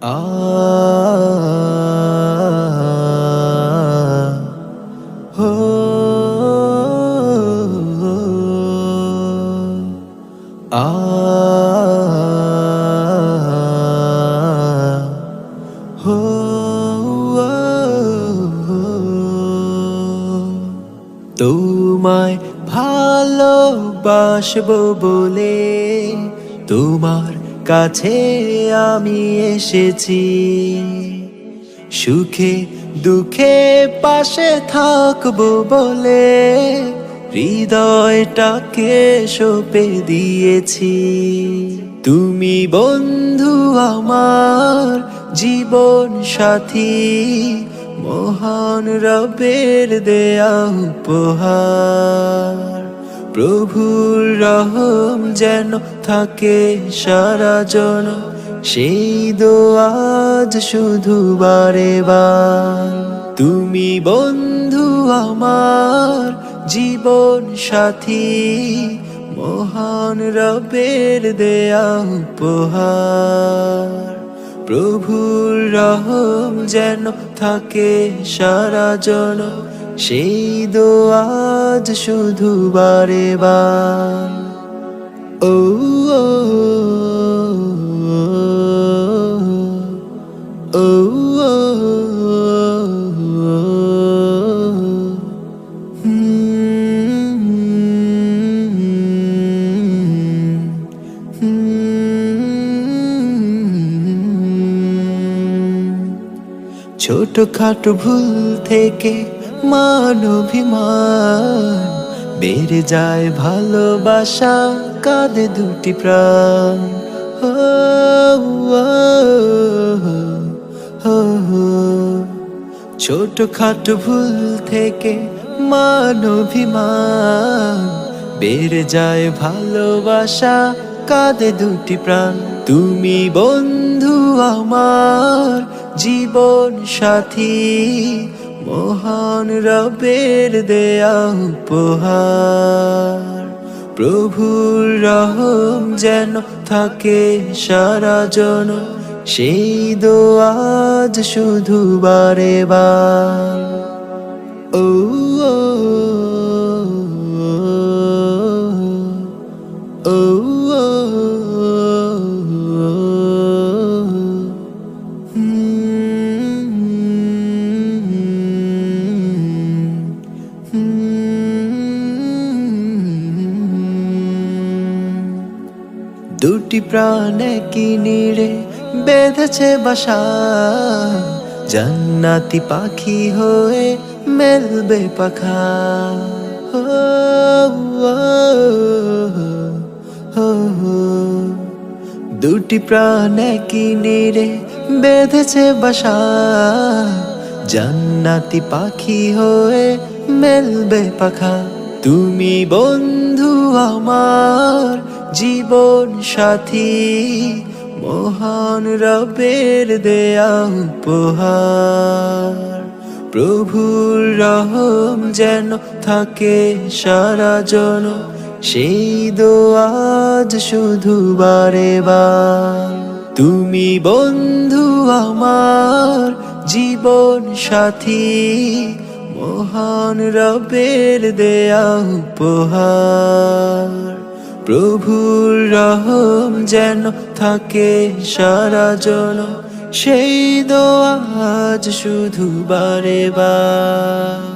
আ হো আ হো তোমায় ভালোবাসবো বলে তোমার কাছে আমি এসেছি। সুখে দুঃখে পাশে থাকবো বলে হৃদয়টাকে সঁপে দিয়েছি। তুমি বন্ধু আমার জীবন সাথী, মহান রবের দেয়া উপহার। প্রভুর রহম যেন থাকে সারা জন, সেই দোয়াজ শুধু বারে বার। তুমি বন্ধু আমার জীবন সাথী, মহান রবের দেয়া উপহার। প্রভুর রহম যেন থাকে সারা জন, সেই দোয়াজ শুধু বারে বার। ও ও ছোটখাটো ভুল থেকে মান অভিমান বেড়ে যায় ভালোবাসা, কাঁদে দুটি প্রাণ। ও, ও, ও, ও। ছোটখাটো ভুল থেকে মান অভিমান বেড়ে যায় ভালোবাসা, কাঁদে দুটি প্রাণ। তুমি বন্ধু আমার জীবন সাথী, মহান রবের দেয়া উপহার। প্রভুর রহম যেন থাকে সারা জন, সেই দোয়াজ শুধু বারে বার। ও ও দুটি প্রাণে কি নিরে বেঁধেছে বাসা, জান্নাতি পাখি হয়ে মেলবে পাখা। ও, ও, ও, দুটি প্রাণে কি নিরে বেঁধেছে বাসা, জান্নাতি পাখি হয়ে মেলবে পাখা। তুমি বন্ধু আমার জীবন সাথী, মহান রবের দেয়া উপহার। প্রভুর রহম যেন থাকে সারা জন, সেই দোয়াজ শুধু বারে বার। তুমি বন্ধু আমার জীবন সাথী, মহান রবের দেয়া উপহার। প্রভুর রহম যেন থাকে সারা জন, সেই দোয়াজ শুধু বারে বার।